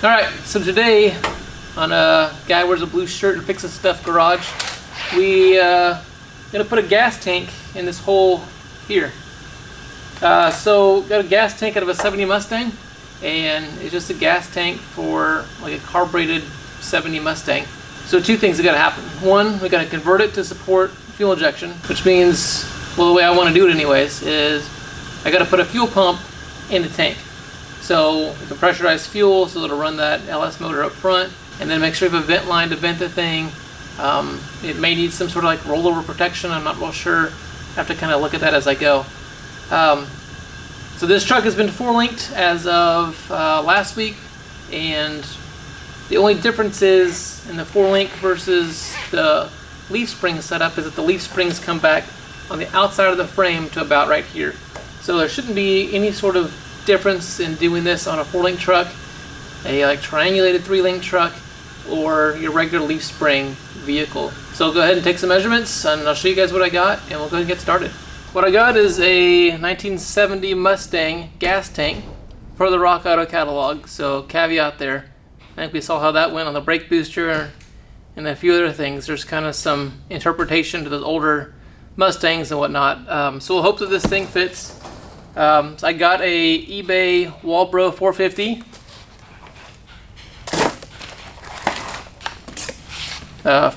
Alright, so today on a Guy Wears a Blue Shirt and Fixes Stuff garage, we gonna put a gas tank in this hole here. So got a gas tank out of a 70 Mustang, and it's just a gas tank for like a carbureted 70 Mustang. So two things that gotta happen. One, we gotta convert it to support fuel injection, which means, well, the way I want to do it anyways is I gotta put a fuel pump in the tank. So we can pressurize fuel so it'll run that LS motor up front, and then make sure you have a vent line to vent the thing. It may need some sort of like rollover protection. I'm not real sure. I have to kind of look at that as I go. So this truck has been 4-linked as of last week, and the only difference is in the 4-link versus the leaf spring setup is that the leaf springs come back on the outside of the frame to about right here. So there shouldn't be any sort of difference in doing this on a 4-link truck, a like triangulated 3-link truck, or your regular leaf spring vehicle. So go ahead and take some measurements and I'll show you guys what I got, and we'll go ahead and get started. What I got is a 1970 Mustang gas tank for the Rock Auto catalog, so caveat there. I think we saw how that went on the brake booster and a few other things. There's kind of some interpretation to those older Mustangs and whatnot. So we'll hope that this thing fits. So I got a eBay Walbro 450.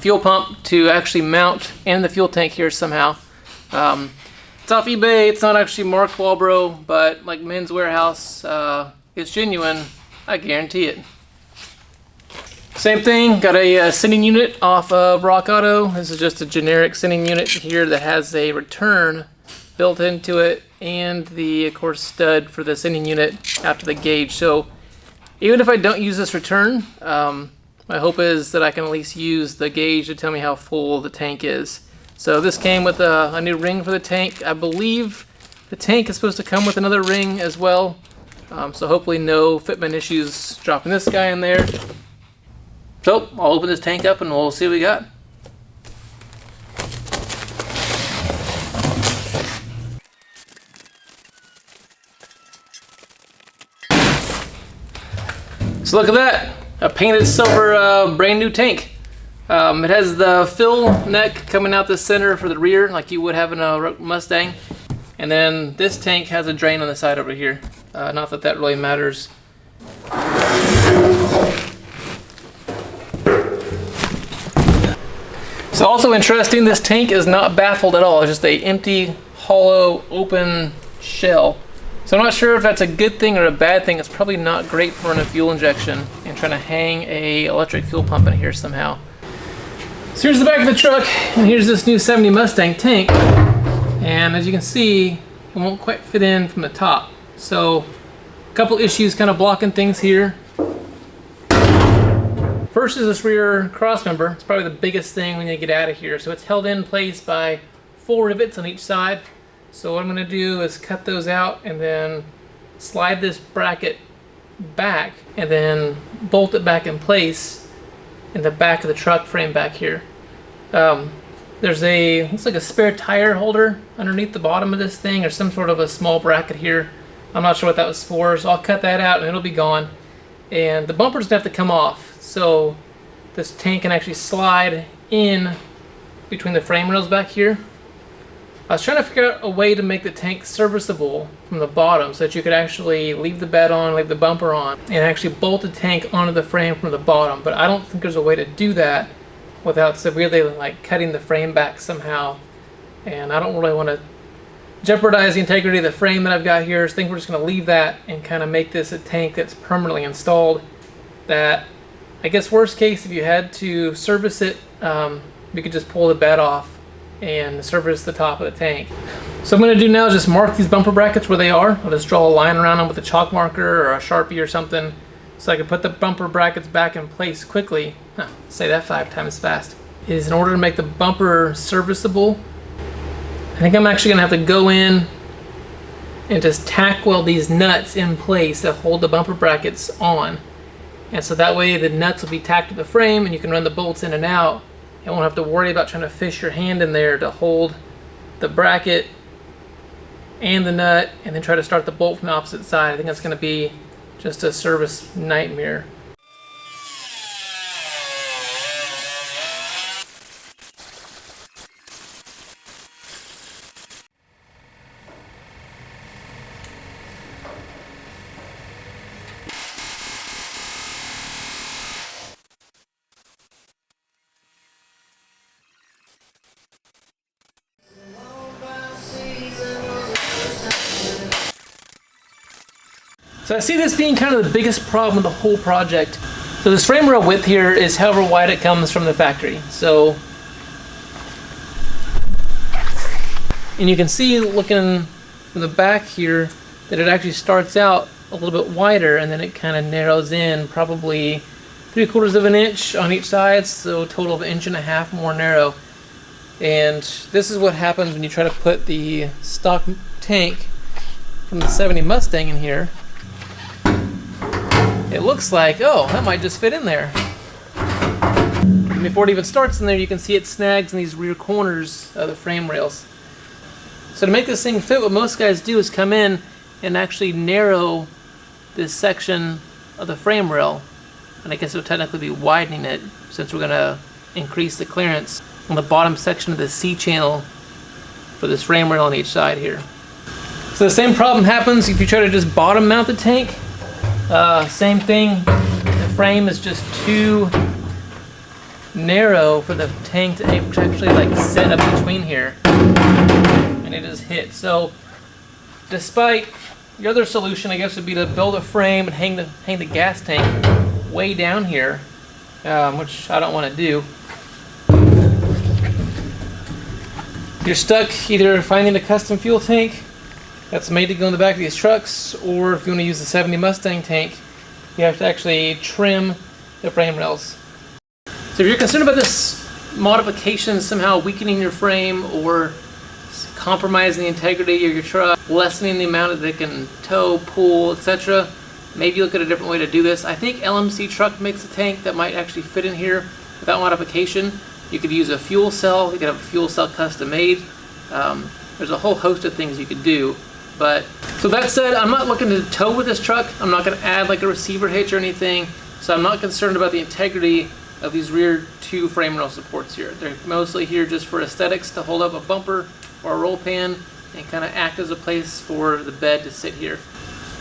Fuel pump to actually mount in the fuel tank here somehow. It's off eBay. It's not actually marked Walbro, but like Men's Warehouse, it's genuine. I guarantee it. Same thing, got a sending unit off of Rock Auto. This is just a generic sending unit here that has a return built into it, and the, of course, stud for the sending unit after the gauge. So even if I don't use this return, my hope is that I can at least use the gauge to tell me how full the tank is. So this came with a new ring for the tank. I believe the tank is supposed to come with another ring as well. So hopefully no fitment issues dropping this guy in there. So I'll open this tank up and we'll see what we got. So look at that, a painted silver brand new tank. It has the fill neck coming out the center for the rear like you would have in a Mustang. And then this tank has a drain on the side over here. Not that that really matters. So also interesting, this tank is not baffled at all. It's just a empty, hollow, open shell. So I'm not sure if that's a good thing or a bad thing. It's probably not great for a fuel injection and trying to hang a electric fuel pump in here somehow. So here's the back of the truck, and here's this new 70 Mustang tank. And as you can see, it won't quite fit in from the top. So a couple issues kind of blocking things here. First is this rear cross member. It's probably the biggest thing we need to get out of here. So it's held in place by 4 rivets on each side. So what I'm going to do is cut those out and then slide this bracket back and then bolt it back in place in the back of the truck frame back here. There's a, looks like a spare tire holder underneath the bottom of this thing, or some sort of a small bracket here. I'm not sure what that was for, so I'll cut that out and it'll be gone. And the bumper's gonna have to come off, so this tank can actually slide in between the frame rails back here. I was trying to figure out a way to make the tank serviceable from the bottom so that you could actually leave the bed on, leave the bumper on, and actually bolt the tank onto the frame from the bottom. But I don't think there's a way to do that without severely like cutting the frame back somehow. And I don't really want to jeopardize the integrity of the frame that I've got here. So I think we're just going to leave that and kind of make this a tank that's permanently installed. That, I guess worst case, if you had to service it, we could just pull the bed off and service the top of the tank. So what I'm going to do now is just mark these bumper brackets where they are. I'll just draw a line around them with a chalk marker or a Sharpie or something so I can put the bumper brackets back in place quickly. Say that 5 times fast. Is in order to make the bumper serviceable, I think I'm actually going to have to go in and just tack weld these nuts in place that hold the bumper brackets on. And so that way the nuts will be tacked to the frame and you can run the bolts in and out. You won't have to worry about trying to fish your hand in there to hold the bracket and the nut and then try to start the bolt from the opposite side. I think that's going to be just a service nightmare. So I see this being kind of the biggest problem with the whole project. So this frame rail width here is however wide it comes from the factory. So, and you can see looking from the back here that it actually starts out a little bit wider and then it kind of narrows in probably 3/4 of an inch on each side, so a total of 1.5 inches more narrow. And this is what happens when you try to put the stock tank from the 70 Mustang in here. It looks like, oh, that might just fit in there. And before it even starts in there, you can see it snags in these rear corners of the frame rails. So to make this thing fit, what most guys do is come in and actually narrow this section of the frame rail. And I guess it would technically be widening it, since we're going to increase the clearance on the bottom section of the C channel for this frame rail on each side here. So the same problem happens if you try to just bottom mount the tank. Same thing, the frame is just too narrow for the tank to actually like set up between here, and it just hits. So despite the other solution, I guess, would be to build a frame and hang the gas tank way down here, which I don't want to do. You're stuck either finding a custom fuel tank that's made to go in the back of these trucks, or if you want to use the 70 Mustang tank, you have to actually trim the frame rails. So if you're concerned about this modification somehow weakening your frame or compromising the integrity of your truck, lessening the amount that it can tow, pull, etc., maybe look at a different way to do this. I think LMC Truck makes a tank that might actually fit in here without modification. You could use a fuel cell, you could have a fuel cell custom made. There's a whole host of things you could do. But so that said, I'm not looking to tow with this truck. I'm not going to add like a receiver hitch or anything. So I'm not concerned about the integrity of these rear two frame rail supports here. They're mostly here just for aesthetics, to hold up a bumper or a roll pan and kind of act as a place for the bed to sit here.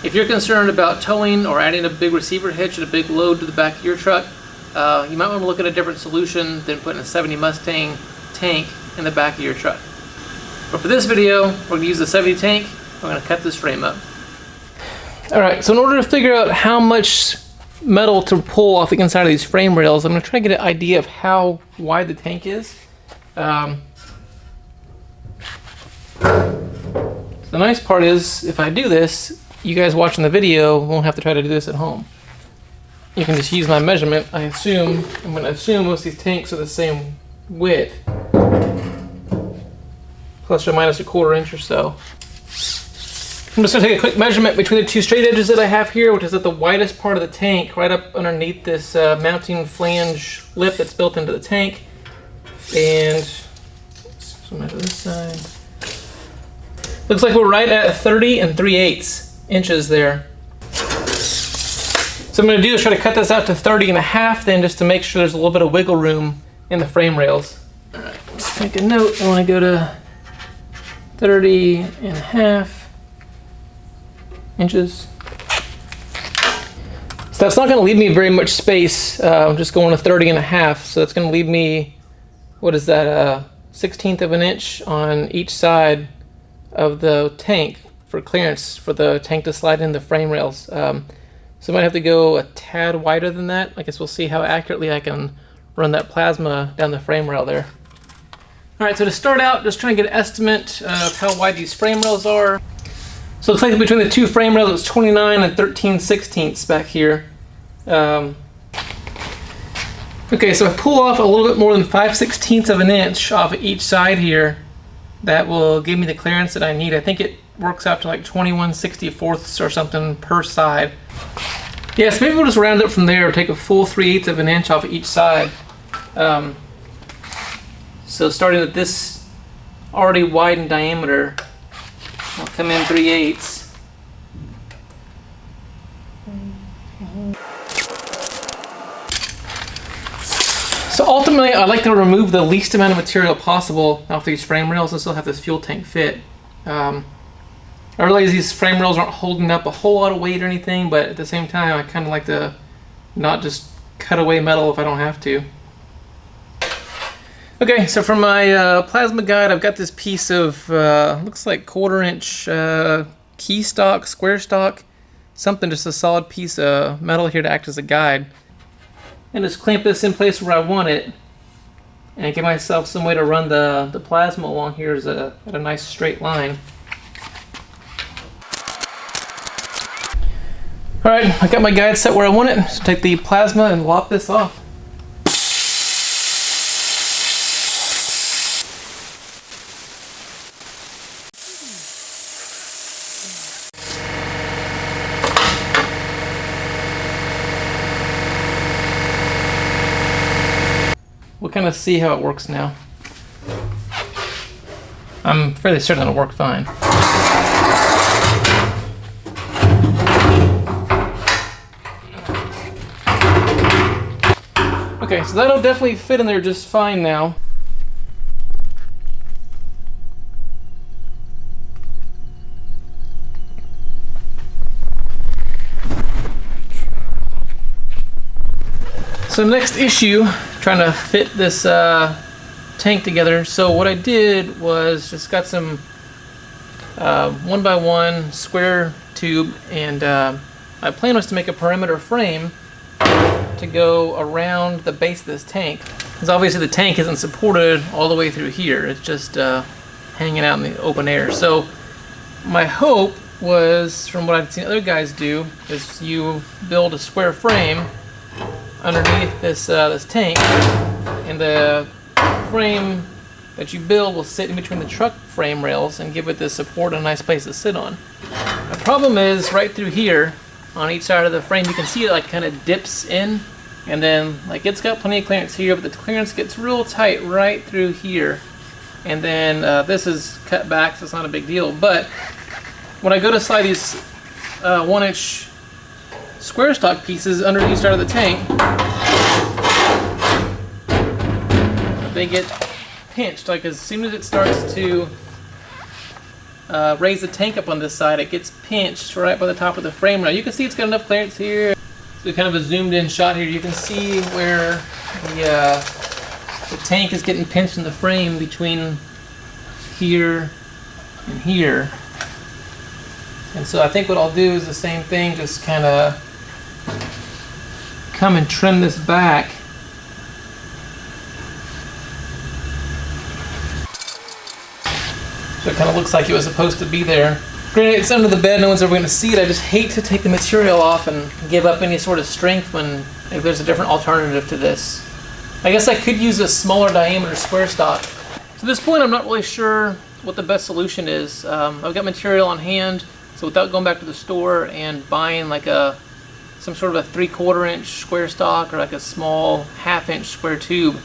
If you're concerned about towing or adding a big receiver hitch and a big load to the back of your truck, you might want to look at a different solution than putting a 70 Mustang tank in the back of your truck. But for this video, we're going to use the 70 tank. I'm going to cut this frame up. Alright, so in order to figure out how much metal to pull off the inside of these frame rails, I'm going to try to get an idea of how wide the tank is. So the nice part is, if I do this, you guys watching the video won't have to try to do this at home. You can just use my measurement. I'm going to assume most of these tanks are the same width, plus or minus 1/4 inch or so. I'm just going to take a quick measurement between the two straight edges that I have here, which is at the widest part of the tank, right up underneath this mounting flange lip that's built into the tank. And so measure this side. Looks like we're right at 30 3/8 inches there. So what I'm going to do is try to cut this out to 30 1/2 then, just to make sure there's a little bit of wiggle room in the frame rails. Alright, let's make a note. I want to go to 30 1/2 inches. So that's not going to leave me very much space. I'm just going to 30 1/2, so that's going to leave me, what is that, 1/16 of an inch on each side of the tank for clearance for the tank to slide in the frame rails. So I might have to go a tad wider than that. I guess we'll see how accurately I can run that plasma down the frame rail there. Alright, so to start out, just trying to get an estimate of how wide these frame rails are. So it looks like between the two frame rails, it's 29 and 13/16 back here. Okay, so I pull off a little bit more than 5/16 of an inch off of each side here. That will give me the clearance that I need. I think it works out to like 21/64 or something per side. Yeah, so maybe we'll just round up from there, take a full 3/8 of an inch off of each side. So starting at this already widened diameter, I'll come in 3/8. So ultimately, I like to remove the least amount of material possible off these frame rails and still have this fuel tank fit. I realize these frame rails aren't holding up a whole lot of weight or anything, but at the same time, I kind of like to not just cut away metal if I don't have to. Okay, so for my plasma guide, I've got this piece of, looks like 1/4 inch key stock, square stock. something, just a solid piece of metal here to act as a guide. And just clamp this in place where I want it, and give myself some way to run the plasma along here at a nice straight line. Alright, I got my guide set where I want it, so take the plasma and lop this off. We'll kind of see how it works now. I'm fairly certain it'll work fine. Okay, so that'll definitely fit in there just fine now. So next issue, trying to fit this tank together. So what I did was just got some 1x1 square tube, and my plan was to make a perimeter frame to go around the base of this tank, because obviously the tank isn't supported all the way through here. It's just hanging out in the open air. So my hope was, from what I've seen other guys do, is you build a square frame underneath this tank, and the frame that you build will sit in between the truck frame rails and give it this support and a nice place to sit on. The problem is right through here on each side of the frame, you can see it like kind of dips in, and then like it's got plenty of clearance here, but the clearance gets real tight right through here, and then this is cut back, so it's not a big deal. But when I go to slide these 1-inch square stock pieces under each side of the tank, they get pinched. Like as soon as it starts to raise the tank up on this side, it gets pinched right by the top of the frame. Now you can see it's got enough clearance here. So kind of a zoomed in shot here. You can see where the tank is getting pinched in the frame between here and here. And so I think what I'll do is the same thing, just kind of come and trim this back. So it kind of looks like it was supposed to be there. Granted, it's under the bed, no one's ever going to see it. I just hate to take the material off and give up any sort of strength if there's a different alternative to this. I guess I could use a smaller diameter square stock. So at this point, I'm not really sure what the best solution is. I've got material on hand, so without going back to the store and buying like some sort of a 3/4 inch square stock or like a small 1/2 inch square tube,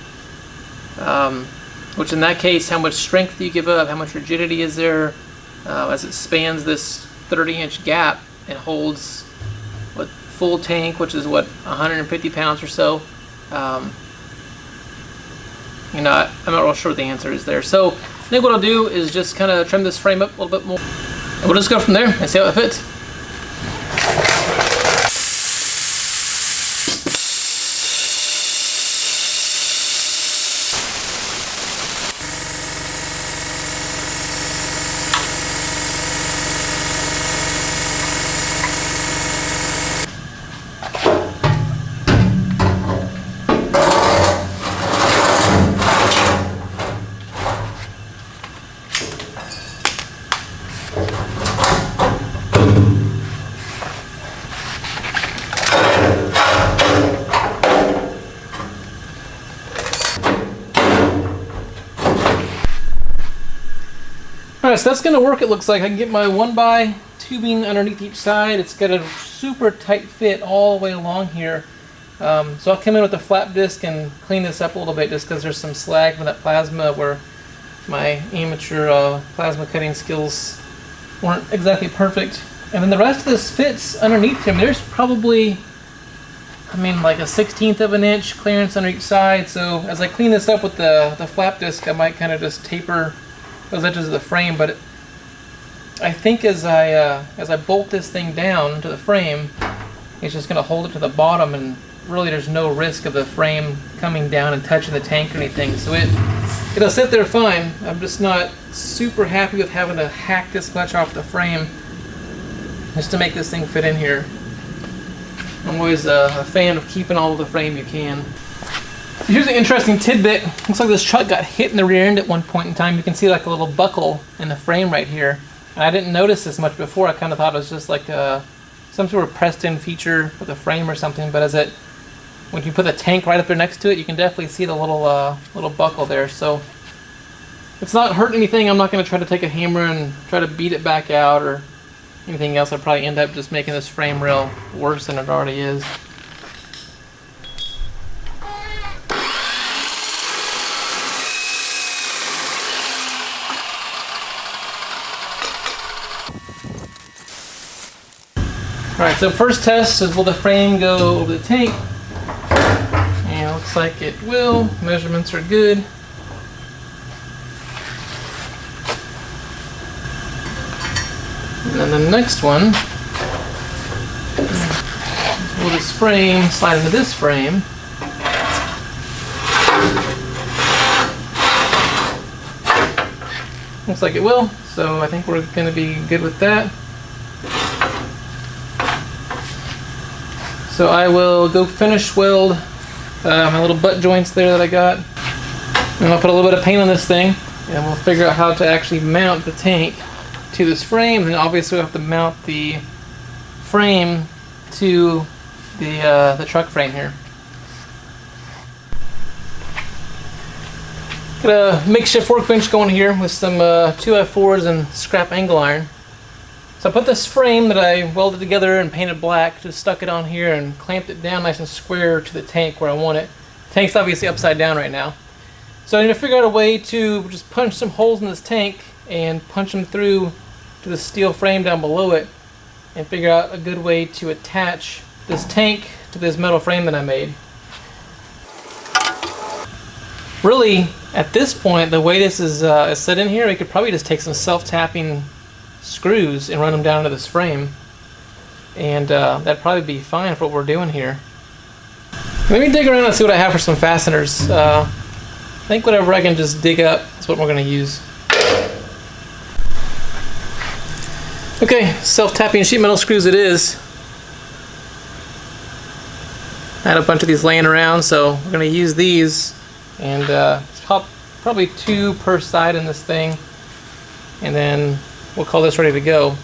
which in that case, how much strength do you give up, how much rigidity is there as it spans this 30-inch gap and holds what full tank, which is what 150 pounds or so. I'm not real sure what the answer is there. So I think what I'll do is just kind of trim this frame up a little bit more, and we'll just go from there and see how it fits. Alright, so that's going to work, it looks like. I can get my 1x tubing underneath each side. It's got a super tight fit all the way along here. So I'll come in with a flap disc and clean this up a little bit, just because there's some slag from that plasma where my amateur plasma cutting skills weren't exactly perfect. And then the rest of this fits underneath him. There's probably, like a 1/16 of an inch clearance under each side. So as I clean this up with the flap disc, I might kind of just taper those edges of the frame. But I think as I bolt this thing down to the frame, it's just going to hold it to the bottom, and really there's no risk of the frame coming down and touching the tank or anything. So it'll sit there fine. I'm just not super happy with having to hack this much off the frame. just to make this thing fit in here. I'm always a fan of keeping all of the frame you can. So here's an interesting tidbit. Looks like this truck got hit in the rear end at one point in time. You can see like a little buckle in the frame right here. And I didn't notice this much before. I kind of thought it was just like some sort of pressed in feature with a frame or something. But when you put the tank right up there next to it, you can definitely see the little buckle there. So it's not hurt anything. I'm not going to try to take a hammer and try to beat it back out or anything else. I'd probably end up just making this frame rail worse than it already is. Alright, so first test is will the frame go over the tank? And it looks like it will. Measurements are good. And then the next one, will this frame slide into this frame? Looks like it will, so I think we're going to be good with that. So I will go finish weld my little butt joints there that I got. And I'll put a little bit of paint on this thing, and we'll figure out how to actually mount the tank to this frame. And obviously we'll have to mount the frame to the truck frame here. Got a makeshift workbench going here with some 2x4s and scrap angle iron. So I put this frame that I welded together and painted black, just stuck it on here and clamped it down nice and square to the tank where I want it. The tank's obviously upside down right now. So I need to figure out a way to just punch some holes in this tank and punch them through to the steel frame down below it and figure out a good way to attach this tank to this metal frame that I made. Really, at this point, the way this is set in here, we could probably just take some self-tapping screws and run them down to this frame, and that'd probably be fine for what we're doing here. Let me dig around and see what I have for some fasteners. I think whatever I can just dig up is what we're going to use. Okay, self-tapping sheet metal screws it is. I had a bunch of these laying around, so we're going to use these, and probably 2 per side in this thing, and then we'll call this ready to go.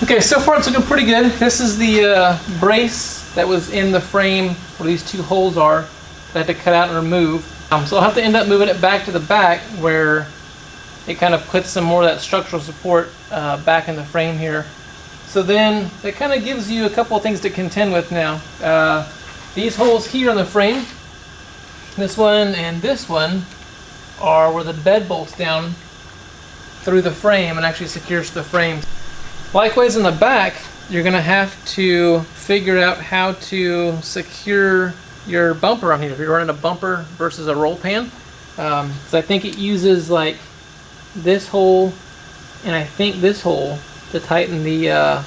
Okay, so far it's looking pretty good. This is the brace that was in the frame where these 2 holes are that I had to cut out and remove. So I'll have to end up moving it back to the back where it kind of puts some more of that structural support back in the frame here. So then it kind of gives you a couple of things to contend with now. These holes here on the frame, this one and this one, are where the bed bolts down through the frame and actually secures the frame. Likewise in the back, you're going to have to figure out how to secure your bumper on here. If you're running a bumper versus a roll pan, so I think it uses like this hole and I think this hole to tighten the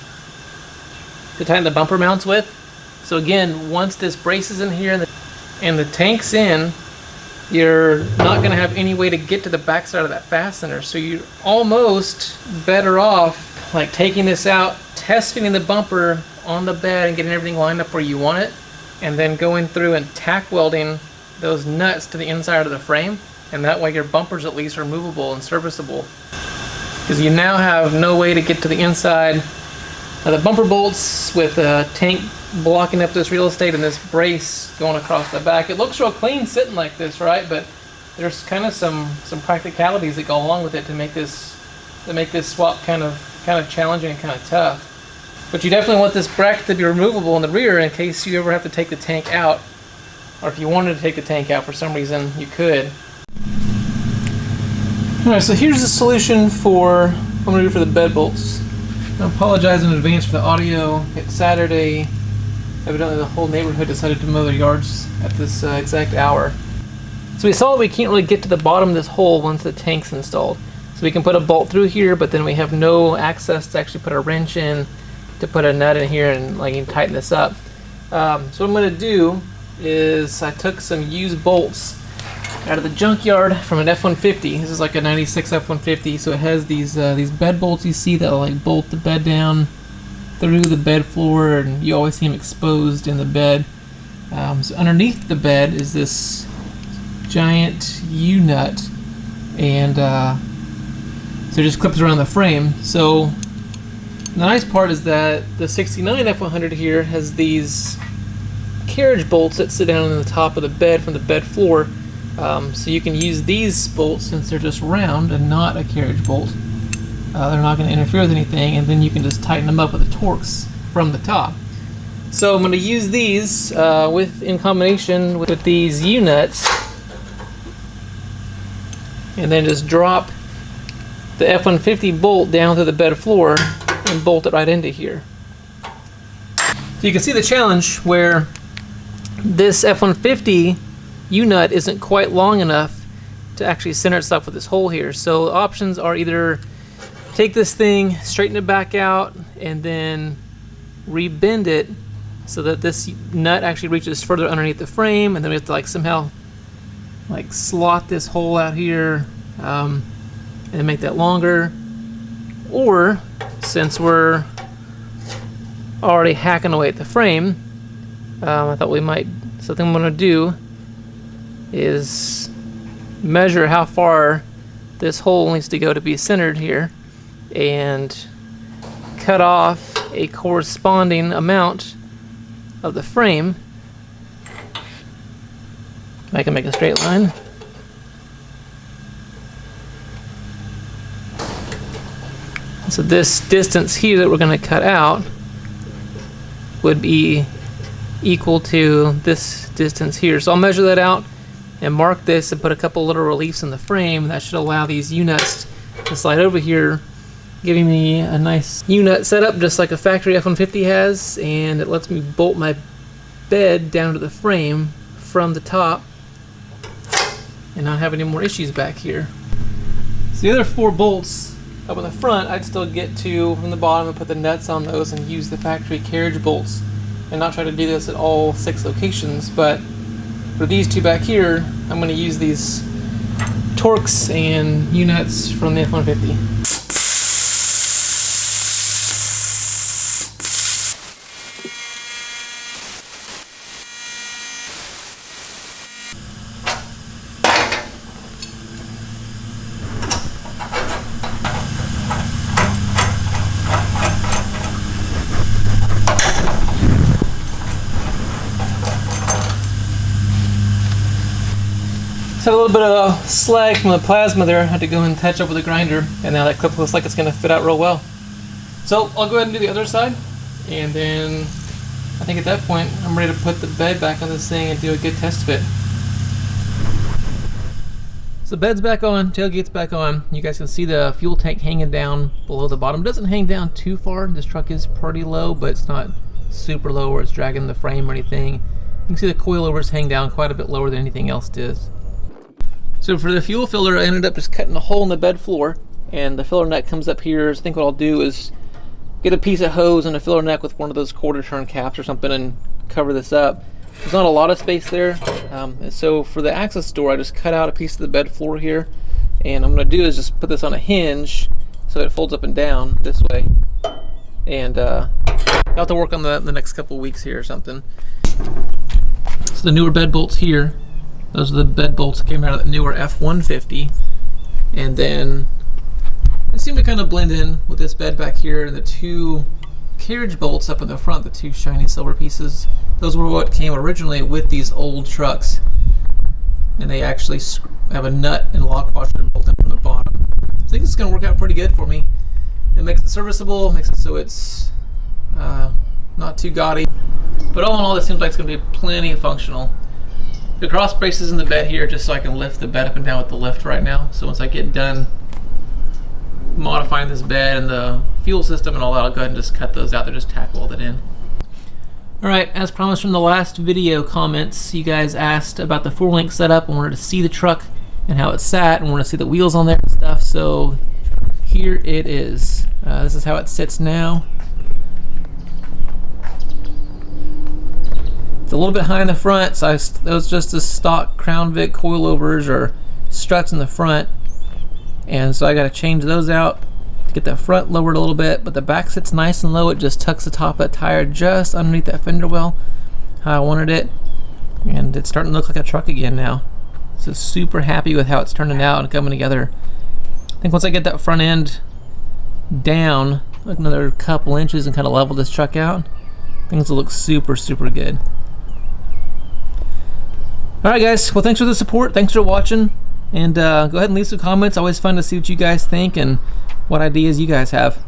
bumper mounts with. So again, once this brace is in here and the tank's in, you're not going to have any way to get to the back side of that fastener. So you're almost better off like taking this out, test fitting the bumper on the bed and getting everything lined up where you want it, and then going through and tack welding those nuts to the inside of the frame, and that way your bumpers at least are movable and serviceable. Because you now have no way to get to the inside of the bumper bolts with the tank blocking up this real estate and this brace going across the back. It looks real clean sitting like this, right? But there's kind of some practicalities that go along with it to make this swap kind of challenging and kind of tough. But you definitely want this bracket to be removable in the rear in case you ever have to take the tank out, or if you wanted to take the tank out for some reason, you could. Alright, so here's the solution for what I'm going to do for the bed bolts. I apologize in advance for the audio. It's Saturday. Evidently the whole neighborhood decided to mow their yards at this exact hour. So we saw that we can't really get to the bottom of this hole once the tank's installed. So we can put a bolt through here, but then we have no access to actually put a wrench in to put a nut in here and like tighten this up. So what I'm going to do is I took some used bolts out of the junkyard from an F150. This is like a 96 F150, so it has these bed bolts you see that like bolt the bed down through the bed floor, and you always see them exposed in the bed. So underneath the bed is this giant U-nut, and so it just clips around the frame. So the nice part is that the 69 F100 here has these carriage bolts that sit down on the top of the bed from the bed floor. So you can use these bolts since they're just round and not a carriage bolt. They're not going to interfere with anything, and then you can just tighten them up with the Torx from the top. So I'm going to use these in combination with these U-nuts, and then just drop the F150 bolt down to the bed floor and bolt it right into here. So you can see the challenge where this F150 U-nut isn't quite long enough to actually center itself with this hole here. So the options are either take this thing, straighten it back out, and then rebend it so that this nut actually reaches further underneath the frame, and then we have to like somehow like slot this hole out here and make that longer. Or since we're already hacking away at the frame, I thought we might, something I'm going to do is measure how far this hole needs to go to be centered here, and cut off a corresponding amount of the frame. I can make a straight line. So this distance here that we're going to cut out would be equal to this distance here. So I'll measure that out and mark this and put a couple little reliefs in the frame. That should allow these U-nuts to slide over here, giving me a nice U-nut setup just like a factory F150 has, and it lets me bolt my bed down to the frame from the top and not have any more issues back here. So the other 4 bolts up in the front, I'd still get to from the bottom and put the nuts on those and use the factory carriage bolts and not try to do this at all 6 locations. But for these 2 back here, I'm going to use these Torx and U-nuts from the F150. Had a little bit of slag from the plasma there. I had to go and touch up with a grinder, and now that clip looks like it's going to fit out real well. So I'll go ahead and do the other side, and then I think at that point I'm ready to put the bed back on this thing and do a good test fit. So the bed's back on, tailgate's back on. You guys can see the fuel tank hanging down below the bottom. It doesn't hang down too far. This truck is pretty low, but it's not super low where it's dragging the frame or anything. You can see the coilovers hang down quite a bit lower than anything else does. So for the fuel filler, I ended up just cutting a hole in the bed floor, and the filler neck comes up here. So I think what I'll do is get a piece of hose and a filler neck with one of those quarter turn caps or something and cover this up. There's not a lot of space there, and so for the access door, I just cut out a piece of the bed floor here, and I'm going to do is just put this on a hinge so it folds up and down this way, and I'll have to work on that in the next couple weeks here or something. So the newer bed bolts here, those are the bed bolts that came out of the newer F150, and then they seem to kind of blend in with this bed back here, and the 2 carriage bolts up in the front, the 2 shiny silver pieces. Those were what came originally with these old trucks, and they actually have a nut and lock washer built in from the bottom. I think this is going to work out pretty good for me. It makes it serviceable, makes it so it's not too gaudy, but all in all, this seems like it's going to be plenty functional. The cross braces in the bed here just so I can lift the bed up and down with the lift right now. So once I get done modifying this bed and the fuel system and all that, I'll go ahead and just cut those out. They're just tack welded in. Alright, as promised from the last video comments, you guys asked about the 4-link setup and wanted to see the truck and how it sat and wanted to see the wheels on there and stuff. So here it is. This is how it sits now. It's a little bit high in the front, so those just the stock Crown Vic coilovers or struts in the front, and so I got to change those out to get that front lowered a little bit, but the back sits nice and low. It just tucks the top of that tire just underneath that fender well, how I wanted it, and it's starting to look like a truck again now. So super happy with how it's turning out and coming together. I think once I get that front end down like another couple inches and kind of level this truck out, things will look super good. Alright guys, well thanks for the support, thanks for watching, and go ahead and leave some comments. Always fun to see what you guys think and what ideas you guys have.